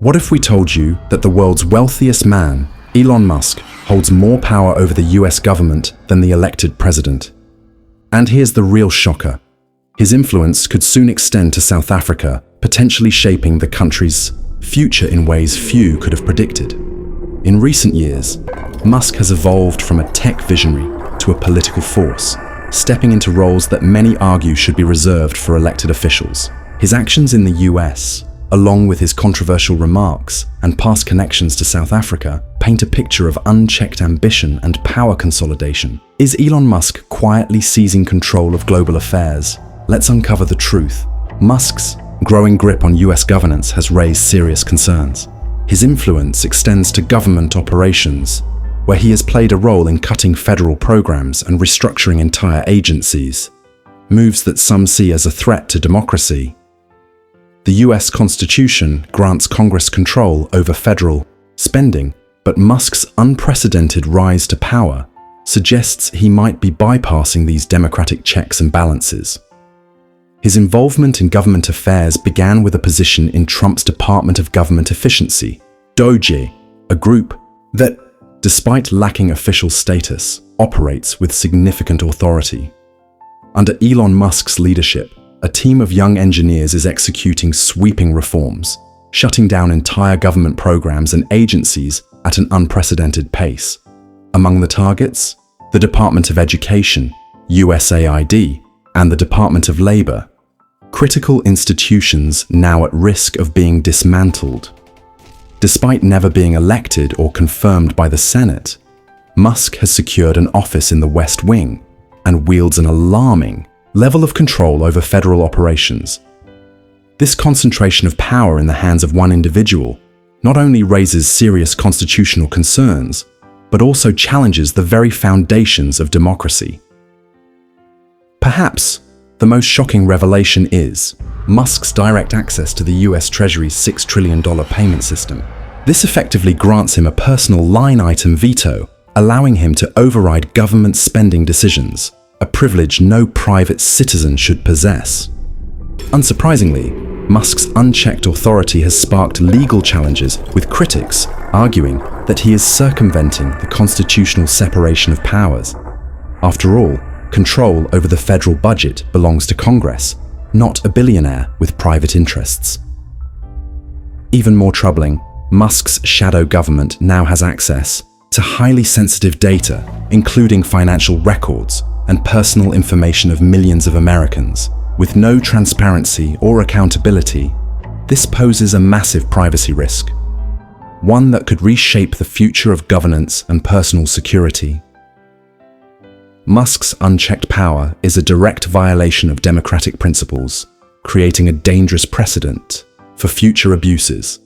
What if we told you that the world's wealthiest man, Elon Musk, holds more power over the US government than the elected president? And here's the real shocker. His influence could soon extend to South Africa, potentially shaping the country's future in ways few could have predicted. In recent years, Musk has evolved from a tech visionary to a political force, stepping into roles that many argue should be reserved for elected officials. His actions in the US, along with his controversial remarks and past connections to South Africa, paint a picture of unchecked ambition and power consolidation. Is Elon Musk quietly seizing control of global affairs? Let's uncover the truth. Musk's growing grip on US governance has raised serious concerns. His influence extends to government operations, where he has played a role in cutting federal programs and restructuring entire agencies, moves that some see as a threat to democracy. The US Constitution grants Congress control over federal spending, but Musk's unprecedented rise to power suggests he might be bypassing these democratic checks and balances. His involvement in government affairs began with a position in Trump's Department of Government Efficiency, DOGE, a group that, despite lacking official status, operates with significant authority. Under Elon Musk's leadership, a team of young engineers is executing sweeping reforms, shutting down entire government programs and agencies at an unprecedented pace. Among the targets, the Department of Education, USAID, and the Department of Labor, critical institutions now at risk of being dismantled. Despite never being elected or confirmed by the Senate, Musk has secured an office in the West Wing and wields an alarming level of control over federal operations. This concentration of power in the hands of one individual not only raises serious constitutional concerns, but also challenges the very foundations of democracy. Perhaps the most shocking revelation is Musk's direct access to the US Treasury's $6 trillion payment system. This effectively grants him a personal line-item veto, allowing him to override government spending decisions, a privilege no private citizen should possess. Unsurprisingly, Musk's unchecked authority has sparked legal challenges, with critics arguing that he is circumventing the constitutional separation of powers. After all, control over the federal budget belongs to Congress, not a billionaire with private interests. Even more troubling, Musk's shadow government now has access to highly sensitive data, including financial records and personal information of millions of Americans. With no transparency or accountability, this poses a massive privacy risk, one that could reshape the future of governance and personal security. Musk's unchecked power is a direct violation of democratic principles, creating a dangerous precedent for future abuses.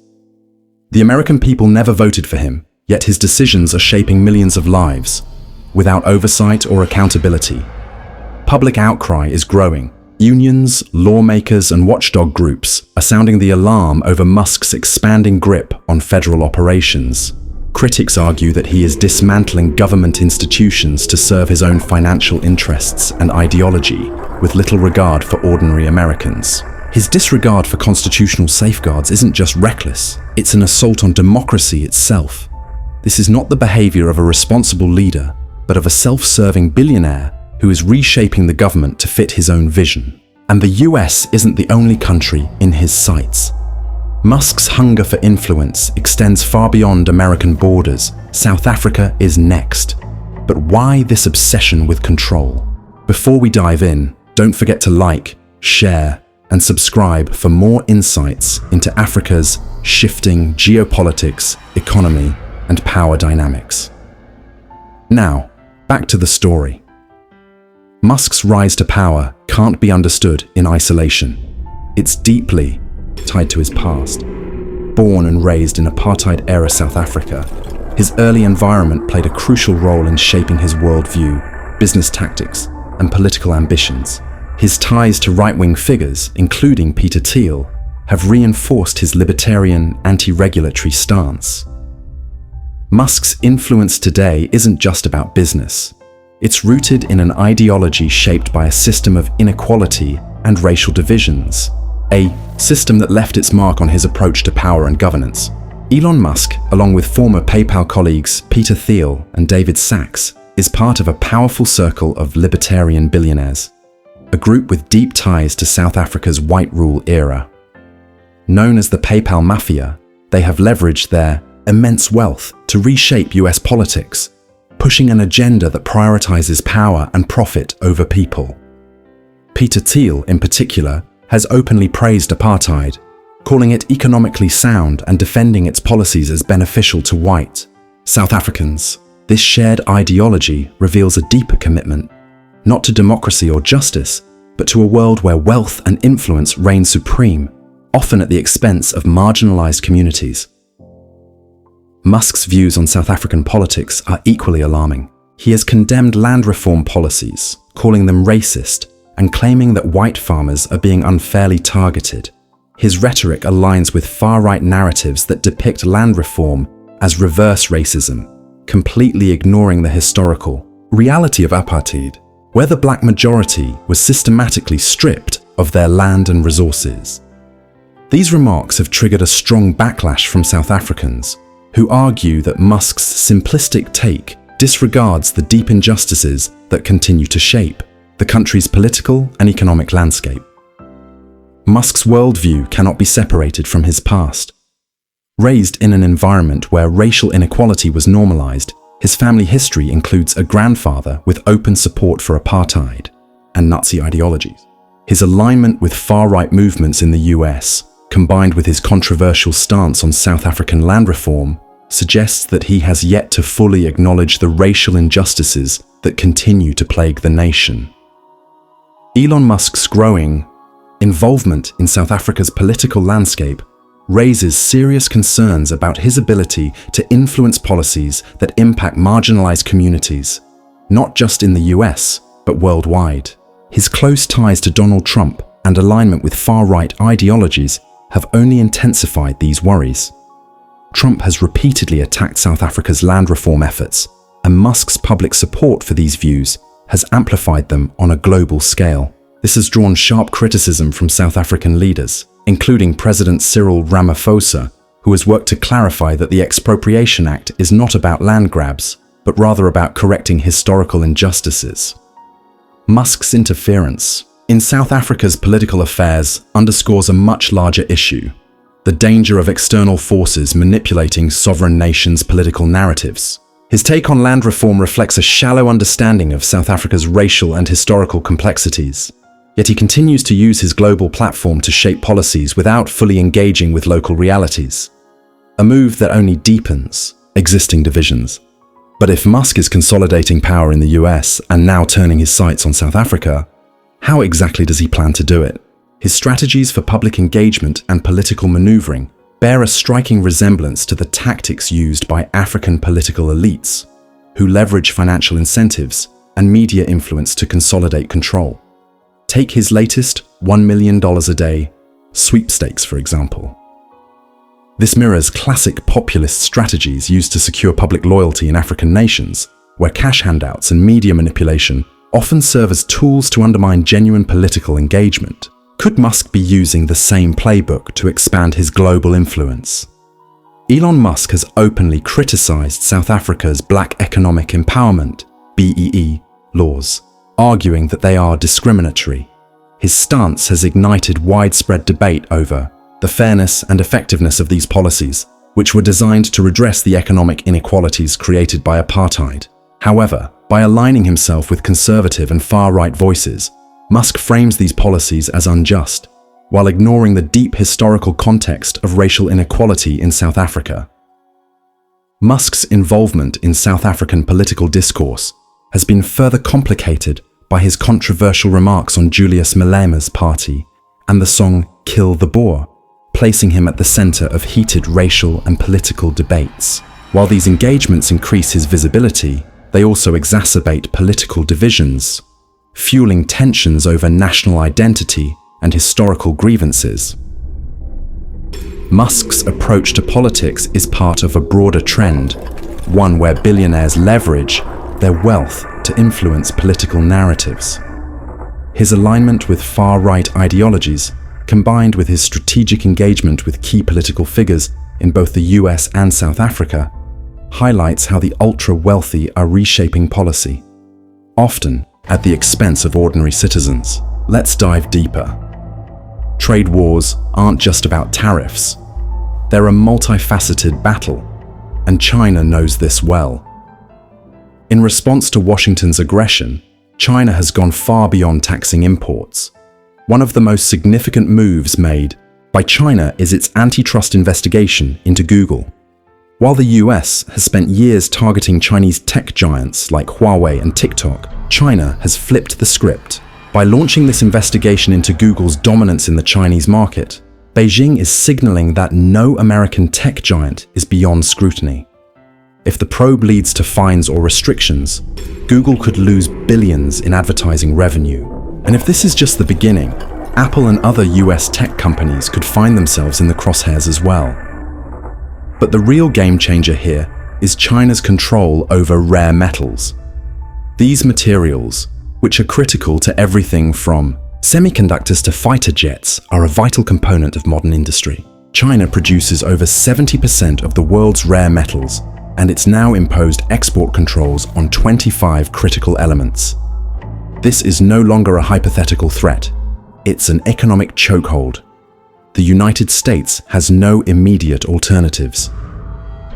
The American people never voted for him, yet his decisions are shaping millions of lives, without oversight or accountability. Public outcry is growing. Unions, lawmakers, and watchdog groups are sounding the alarm over Musk's expanding grip on federal operations. Critics argue that he is dismantling government institutions to serve his own financial interests and ideology, with little regard for ordinary Americans. His disregard for constitutional safeguards isn't just reckless, it's an assault on democracy itself. This is not the behavior of a responsible leader, but of a self-serving billionaire who is reshaping the government to fit his own vision. And the US isn't the only country in his sights. Musk's hunger for influence extends far beyond American borders. South Africa is next. But why this obsession with control? Before we dive in, don't forget to like, share, and subscribe for more insights into Africa's shifting geopolitics, economy, and power dynamics. Now, back to the story. Musk's rise to power can't be understood in isolation. It's deeply tied to his past. Born and raised in apartheid-era South Africa, his early environment played a crucial role in shaping his worldview, business tactics, and political ambitions. His ties to right-wing figures, including Peter Thiel, have reinforced his libertarian, anti-regulatory stance. Musk's influence today isn't just about business. It's rooted in an ideology shaped by a system of inequality and racial divisions. a system that left its mark on his approach to power and governance. Elon Musk, along with former PayPal colleagues Peter Thiel and David Sachs, is part of a powerful circle of libertarian billionaires, a group with deep ties to South Africa's white rule era. Known as the PayPal Mafia, they have leveraged their immense wealth to reshape US politics, pushing an agenda that prioritizes power and profit over people. Peter Thiel, in particular, has openly praised apartheid, calling it economically sound and defending its policies as beneficial to white South Africans. This shared ideology reveals a deeper commitment, not to democracy or justice, but to a world where wealth and influence reign supreme, often at the expense of marginalized communities. Musk's views on South African politics are equally alarming. He has condemned land reform policies, calling them racist, and claiming that white farmers are being unfairly targeted. His rhetoric aligns with far-right narratives that depict land reform as reverse racism, completely ignoring the historical reality of apartheid, where the black majority was systematically stripped of their land and resources. These remarks have triggered a strong backlash from South Africans, who argue that Musk's simplistic take disregards the deep injustices that continue to shape the country's political and economic landscape. Musk's worldview cannot be separated from his past. Raised in an environment where racial inequality was normalized, his family history includes a grandfather with open support for apartheid and Nazi ideologies. His alignment with far-right movements in the US, combined with his controversial stance on South African land reform, suggests that he has yet to fully acknowledge the racial injustices that continue to plague the nation. Elon Musk's growing involvement in South Africa's political landscape raises serious concerns about his ability to influence policies that impact marginalized communities, not just in the US, but worldwide. His close ties to Donald Trump and alignment with far-right ideologies have only intensified these worries. Trump has repeatedly attacked South Africa's land reform efforts, and Musk's public support for these views has amplified them on a global scale. This has drawn sharp criticism from South African leaders, including President Cyril Ramaphosa, who has worked to clarify that the Expropriation Act is not about land grabs, but rather about correcting historical injustices. Musk's interference in South Africa's political affairs underscores a much larger issue: the danger of external forces manipulating sovereign nations' political narratives. His take on land reform reflects a shallow understanding of South Africa's racial and historical complexities. Yet he continues to use his global platform to shape policies without fully engaging with local realities, a move that only deepens existing divisions. But if Musk is consolidating power in the US and now turning his sights on South Africa, how exactly does he plan to do it? His strategies for public engagement and political maneuvering bear a striking resemblance to the tactics used by African political elites, who leverage financial incentives and media influence to consolidate control. Take his latest $1 million a day sweepstakes, for example. This mirrors classic populist strategies used to secure public loyalty in African nations, where cash handouts and media manipulation often serve as tools to undermine genuine political engagement. Could Musk be using the same playbook to expand his global influence? Elon Musk has openly criticized South Africa's Black Economic Empowerment (BEE) laws, arguing that they are discriminatory. His stance has ignited widespread debate over the fairness and effectiveness of these policies, which were designed to redress the economic inequalities created by apartheid. However, by aligning himself with conservative and far-right voices, Musk frames these policies as unjust, while ignoring the deep historical context of racial inequality in South Africa. Musk's involvement in South African political discourse has been further complicated by his controversial remarks on Julius Malema's party and the song "Kill the Boer," placing him at the center of heated racial and political debates. While these engagements increase his visibility, they also exacerbate political divisions, fueling tensions over national identity and historical grievances. Musk's approach to politics is part of a broader trend, one where billionaires leverage their wealth to influence political narratives. His alignment with far-right ideologies combined with his strategic engagement with key political figures in both the US and South Africa, highlights how the ultra-wealthy are reshaping policy, often at the expense of ordinary citizens. Let's dive deeper. Trade wars aren't just about tariffs. They're a multifaceted battle, and China knows this well. In response to Washington's aggression, China has gone far beyond taxing imports. One of the most significant moves made by China is its antitrust investigation into Google. While the US has spent years targeting Chinese tech giants like Huawei and TikTok, China has flipped the script. By launching this investigation into Google's dominance in the Chinese market, Beijing is signaling that no American tech giant is beyond scrutiny. If the probe leads to fines or restrictions, Google could lose billions in advertising revenue. And if this is just the beginning, Apple and other US tech companies could find themselves in the crosshairs as well. But the real game changer here is China's control over rare metals. These materials, which are critical to everything from semiconductors to fighter jets, are a vital component of modern industry. China produces over 70% of the world's rare metals, and it's now imposed export controls on 25 critical elements. This is no longer a hypothetical threat. It's an economic chokehold. The United States has no immediate alternatives.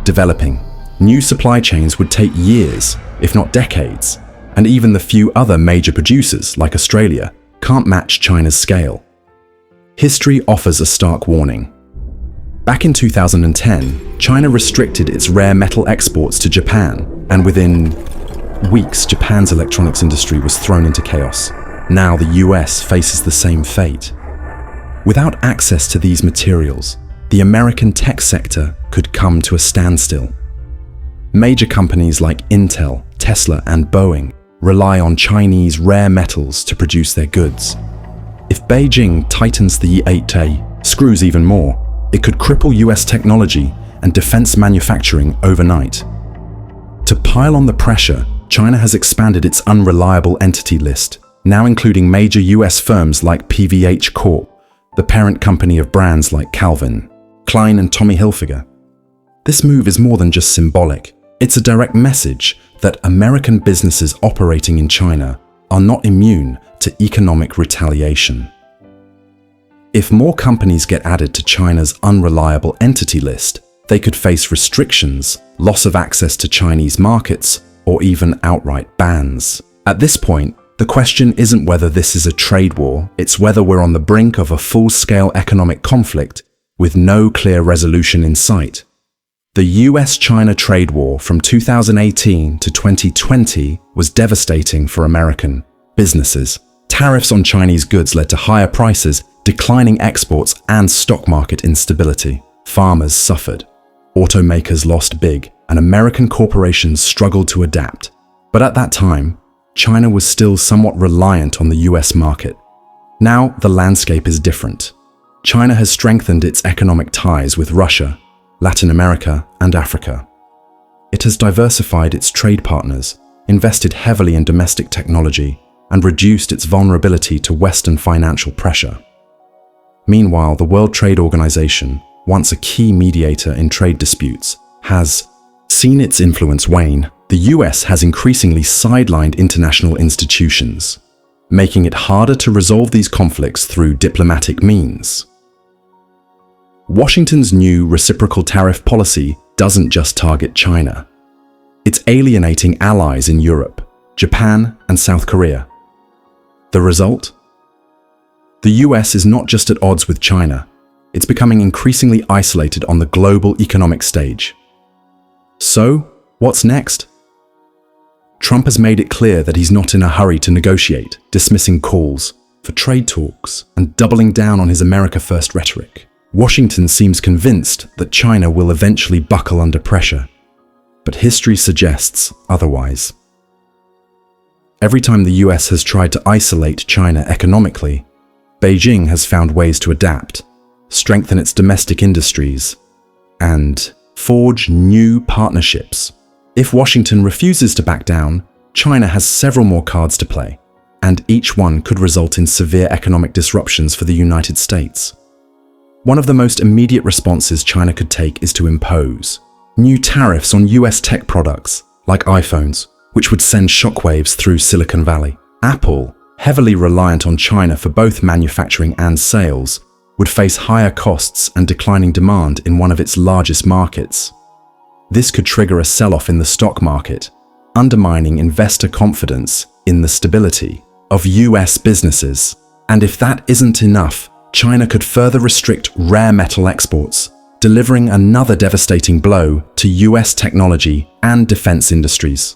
Developing new supply chains would take years, if not decades, and even the few other major producers, like Australia, can't match China's scale. History offers a stark warning. Back in 2010, China restricted its rare metal exports to Japan, and within weeks, Japan's electronics industry was thrown into chaos. Now the US faces the same fate. Without access to these materials, the American tech sector could come to a standstill. Major companies like Intel, Tesla, and Boeing rely on Chinese rare metals to produce their goods. If Beijing tightens the 8A screws even more, it could cripple US technology and defense manufacturing overnight. To pile on the pressure, China has expanded its unreliable entity list, now including major US firms like PVH Corp, the parent company of brands like Calvin Klein and Tommy Hilfiger. This move is more than just symbolic. It's a direct message that American businesses operating in China are not immune to economic retaliation. If more companies get added to China's unreliable entity list, they could face restrictions, loss of access to Chinese markets, or even outright bans. At this point, the question isn't whether this is a trade war, it's whether we're on the brink of a full-scale economic conflict with no clear resolution in sight. The US-China trade war from 2018 to 2020 was devastating for American businesses. Tariffs on Chinese goods led to higher prices, declining exports, and stock market instability. Farmers suffered. Automakers lost big, and American corporations struggled to adapt. But at that time, China was still somewhat reliant on the US market. Now, the landscape is different. China has strengthened its economic ties with Russia, Latin America, and Africa. It has diversified its trade partners, invested heavily in domestic technology, and reduced its vulnerability to Western financial pressure. Meanwhile, the World Trade Organization, once a key mediator in trade disputes, has seen its influence wane. The US has increasingly sidelined international institutions, making it harder to resolve these conflicts through diplomatic means. Washington's new reciprocal tariff policy doesn't just target China. It's alienating allies in Europe, Japan, and South Korea. The result? The US is not just at odds with China, it's becoming increasingly isolated on the global economic stage. So, what's next? Trump has made it clear that he's not in a hurry to negotiate, dismissing calls for trade talks and doubling down on his America First rhetoric. Washington seems convinced that China will eventually buckle under pressure, but history suggests otherwise. Every time the US has tried to isolate China economically, Beijing has found ways to adapt, strengthen its domestic industries, and forge new partnerships. If Washington refuses to back down, China has several more cards to play. and each one could result in severe economic disruptions for the United States. One of the most immediate responses China could take is to impose new tariffs on US tech products, like iPhones, which would send shockwaves through Silicon Valley. Apple, heavily reliant on China for both manufacturing and sales, would face higher costs and declining demand in one of its largest markets. This could trigger a sell-off in the stock market, undermining investor confidence in the stability of US businesses. And if that isn't enough, China could further restrict rare metal exports, delivering another devastating blow to US technology and defense industries.